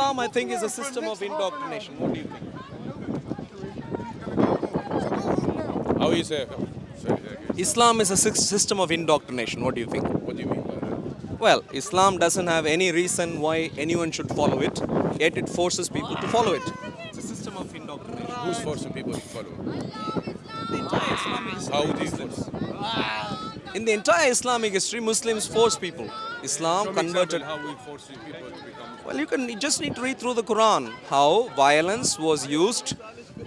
Islam, I think, is a system of indoctrination. What do you think? How you say? Islam is a system of indoctrination. What do you think? What do you mean by that? Well, Islam doesn't have any reason why anyone should follow it, yet it forces people to follow it. It's a system of indoctrination. Who's forcing people to follow? The entire Islamic history. How do you force? In the entire Islamic history, Muslims force people. Islam Show me converted. example how we forcing people to become. Well, you just need to read through the Quran how violence was used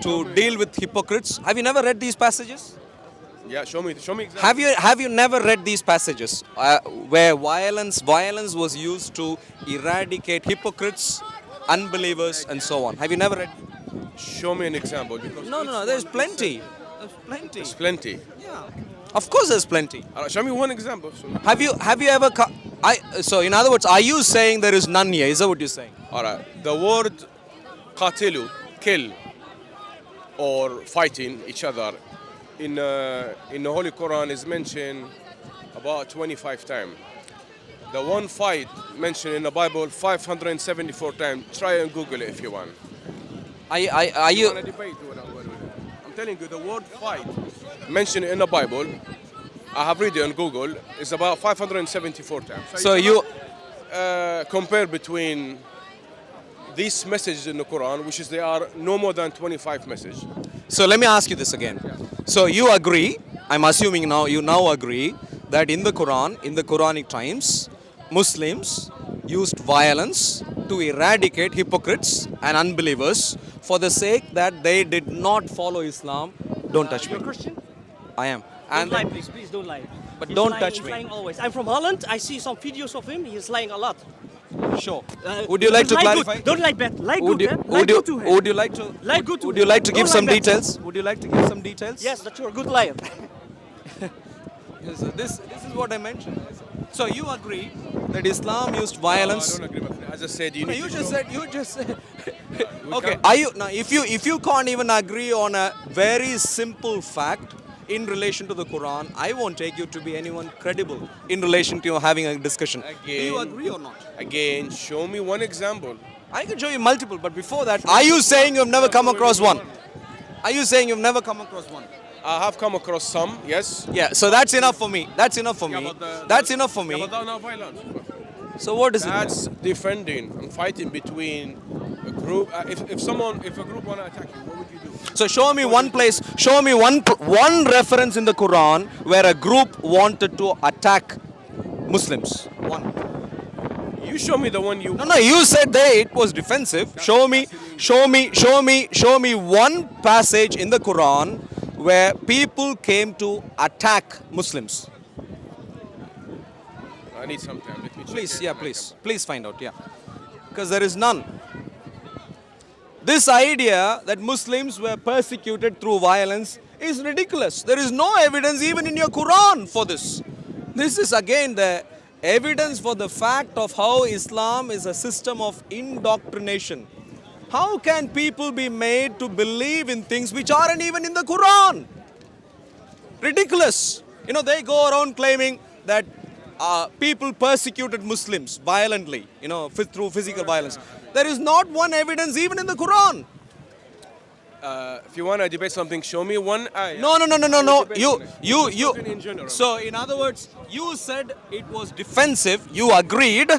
to deal with hypocrites. Have you never read these passages? Yeah, show me example. Have you never read these passages where violence was used to eradicate hypocrites, unbelievers, and so on? Have you never read? Show me an example. Because No. There's plenty. There's plenty. There's plenty. Yeah. Of course, there's plenty. Show me one example. Have you ever? So in other words, are you saying there is none here? Is that what you're saying? All right. The word qatilu, kill, or fighting each other, in the Holy Quran is mentioned about 25 times. The one fight mentioned in the Bible 574 times. Try and Google it if you want. Are You you? want to debate with it? I'm telling you, the word fight mentioned in the Bible, I have read it on Google, is about 574 times. So you. Compare between these messages in the Quran, which is there are no more than 25 messages. So let me ask you this again. So you agree? I'm assuming now you agree that in the Quran, in the Quranic times, Muslims used violence to eradicate hypocrites and unbelievers for the sake that they did not follow Islam. Don't touch me. You're a Christian? I am. Don't lie, please. Please don't lie. But He's don't lying, touch he's me. lying always. I'm from Holland. I see some videos of him. He's lying a lot. Sure. Would you like to lie clarify? Good. Don't lie bad. Lie Would good, you, man. Lie would you, good to him. would you like to? Lie good to Would him. you like to Don't give lie some bad. details? Would you like to give some details? Yes, that you're a good liar. Yes, this is what I mentioned. So you agree that Islam used violence? No, I don't agree with that. As I said, you No, need you to just show- said. You just said. We Okay. can't- Are you now? If you can't even agree on a very simple fact in relation to the Quran, I won't take you to be anyone credible in relation to having a discussion. Do you Again. agree or not? Again, show me one example. I can show you multiple, but before that, are you saying you've never come across one? Are you saying you've never come across one? I have come across some, yes. Yeah. So that's enough for me. That's enough for me. That's enough for Yeah, me. but they're not violent. So what is it? That's defending and fighting between a group. If a group want to attack you, what would you do? So show me one place, show me one reference in the Quran where a group wanted to attack Muslims. One. You show me the one you. No, you said it was defensive. Show me one passage in the Quran where people came to attack Muslims. I need some time. Let me check Please, it. yeah, please find out, yeah. Because there is none. This idea that Muslims were persecuted through violence is ridiculous. There is no evidence even in your Quran for this. This is again the evidence for the fact of how Islam is a system of indoctrination. How can people be made to believe in things which aren't even in the Quran? Ridiculous. You know, they go around claiming that people persecuted Muslims violently, through physical violence. There is not one evidence even in the Quran. If you want to debate something, show me one ayah. No. You. In general. So, in other words, you said it was defensive. You agreed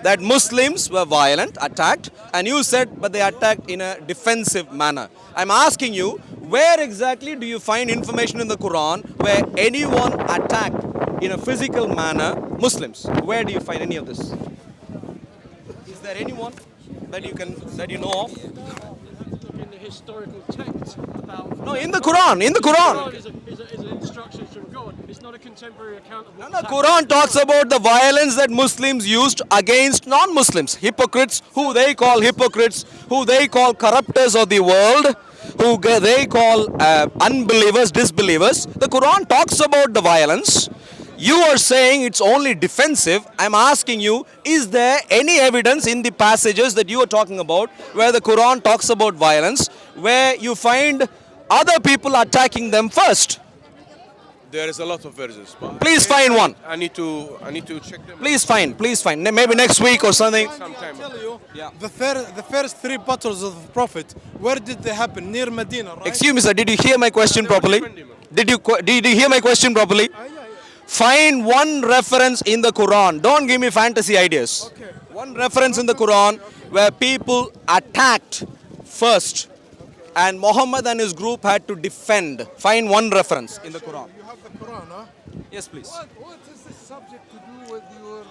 that Muslims were violent, attacked, and you said, but they attacked in a defensive manner. I'm asking you, where exactly do you find information in the Quran where anyone attacked in a physical manner Muslims? Where do you find any of this? Is there anyone that you know of? In the historical text about. No, in the Quran. In the Quran. Is an instruction from God. It's not a contemporary account of what The was Quran talks about the violence that Muslims used against non-Muslims, hypocrites, who they call hypocrites, who they call corrupters of the world, who they call unbelievers, disbelievers. The Quran talks about the violence. You are saying it's only defensive. I'm asking you, is there any evidence in the passages that you are talking about where the Quran talks about violence, where you find other people attacking them first? There is a lot of verses. But Please find one. I need to check them. Please find. Maybe next week or something. Sometime. I'll tell you, Yeah. the first three battles of the Prophet, where did they happen? Near Medina, right? Excuse me, sir. Did you hear my question properly? Did you hear my question properly? Yeah. Find one reference in the Quran. Don't give me fantasy ideas. Okay. One reference in the Quran where people attacked first and Muhammad and his group had to defend. Find one reference in the Quran. You have the Quran, huh? Yes, please. What is this subject to do with your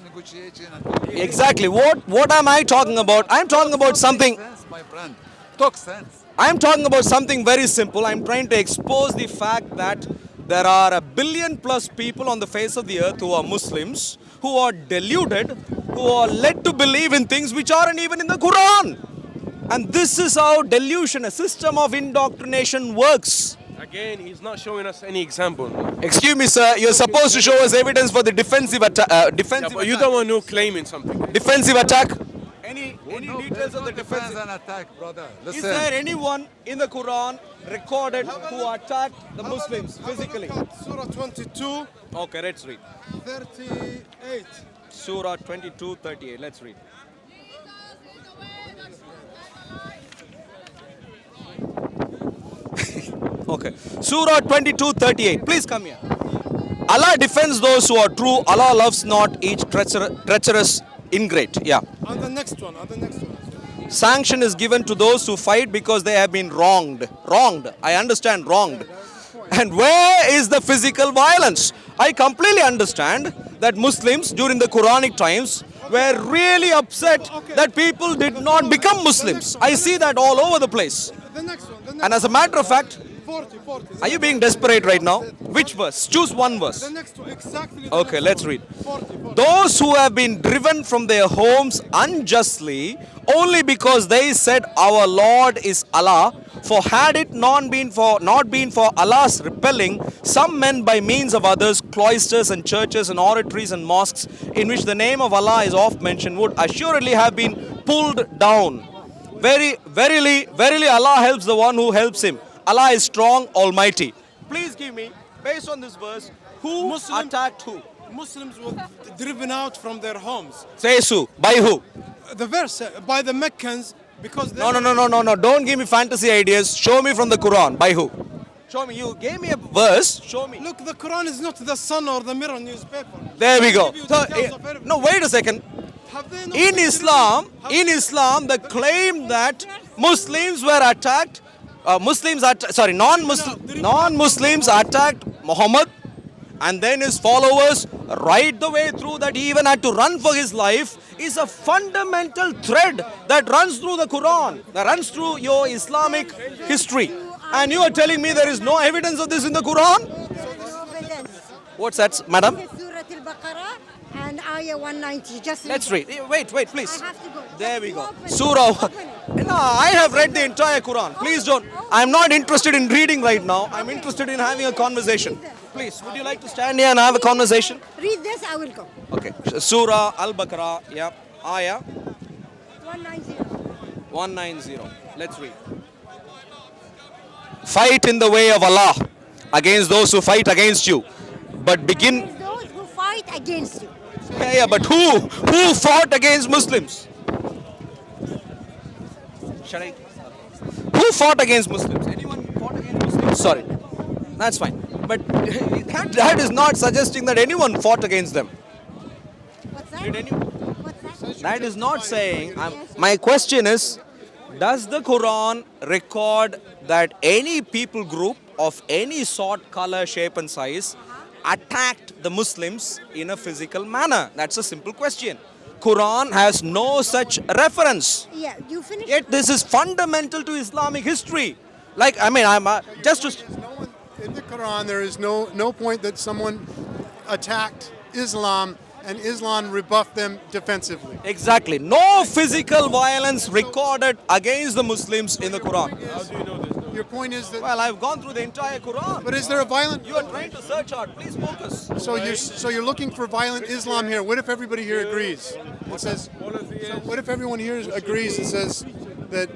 negotiation? Exactly. What am I talking about? I'm talking about something. Sense, my friend. Talk sense. I'm talking about something very simple. I'm trying to expose the fact that there are 1 billion plus people on the face of the earth who are Muslims, who are deluded, who are led to believe in things which aren't even in the Quran. And this is how delusion, a system of indoctrination works. Again, he's not showing us any example. Excuse me, sir, you're supposed to show us evidence for the defensive attack. Yeah, but you're the one who claiming something. Defensive attack. Any details of the defense defensive? and attack, brother. Is Listen. there anyone in the Quran recorded who attacked the Muslims physically? Have a look at Surah 22, Okay, let's read. 38. Surah 22:38. Let's read. Okay. Surah 22:38. Please come here. Allah defends those who are true. Allah loves not each treacherous ingrate. Yeah. And the next one. Sanction is given to those who fight because they have been wronged. Wronged. I understand wronged. And where is the physical violence? I completely understand that Muslims during the Quranic times were really upset that people did not become Muslims. I see that all over the place. The next one. And as a matter of fact, 40. are you being desperate right now? Which verse? Choose one verse. The next one, exactly. Okay, let's read. 40. Those who have been driven from their homes unjustly only because they said our Lord is Allah, for had it not been for Allah's repelling some men by means of others, cloisters and churches and oratories and mosques in which the name of Allah is oft mentioned, would assuredly have been pulled down. Verily Allah helps the one who helps him. Allah is strong, almighty. Please give me, based on this verse, who attacked who? Muslims were driven out from their homes. Says who? By who? The verse by the Meccans because they No. Don't give me fantasy ideas. Show me from the Quran. By who? Show me. You gave me a verse. Show me. Look, the Quran is not the Sun or the Mirror newspaper. There we go. Give you So, details of everything. no, wait a second. Have they not In been Islam, driven? the claim that Muslims were attacked, non-Muslims attacked Muhammad and then his followers right the way through, that he even had to run for his life, is a fundamental thread that runs through the Quran, that runs through your Islamic history. And you are telling me there is no evidence of this in the Quran? What's that, madam? Surah Al-Baqarah and Ayah 190. Just Let's read. Wait, please. I have to go. There we You go. open it. Surah. Open it. No, I have read the entire Quran. Please don't. I'm not interested in reading right now. I'm interested in having a conversation. Please, would you like to stand here and have a conversation? Read this, I will go. Okay. Surah Al-Baqarah. Yeah. Ayah 190. 190. Let's read. Fight in the way of Allah against those who fight against you. But begin. Against those who fight against you. Yeah, but who? Who fought against Muslims? Who fought against Muslims? Anyone fought against Muslims? Sorry. That's fine. But that is not suggesting that anyone fought against them. What's that? Did anyone? What's that? That is not saying. My question is, does the Quran record that any people group of any sort, color, shape and size attacked the Muslims in a physical manner? That's a simple question. Quran has no such reference. Yeah, you finish. Yet this is fundamental to Islamic history. Like, I mean, I'm just to... In the Quran, there is no point that someone attacked Islam and Islam rebuffed them defensively. Exactly. No physical violence recorded against the Muslims in the Quran. How do you know this? Your point is that, Well, I've gone through the entire Quran. but is there a violent? You are trying to search out. Please focus. So you're looking for violent Islam here. What if everybody here agrees? It says. So what if everyone here agrees? It says that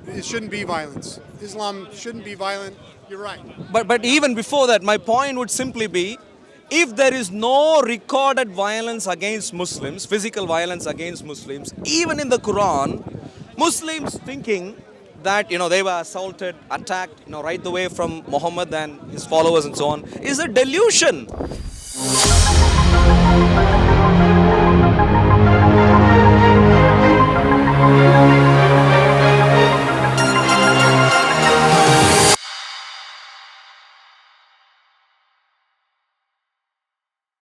it shouldn't be violence. Islam shouldn't be violent. You're right. But even before that, my point would simply be, if there is no recorded violence against Muslims, physical violence against Muslims, even in the Quran, Muslims thinking that they were assaulted, attacked, right the way from Muhammad and his followers and so on, is a delusion.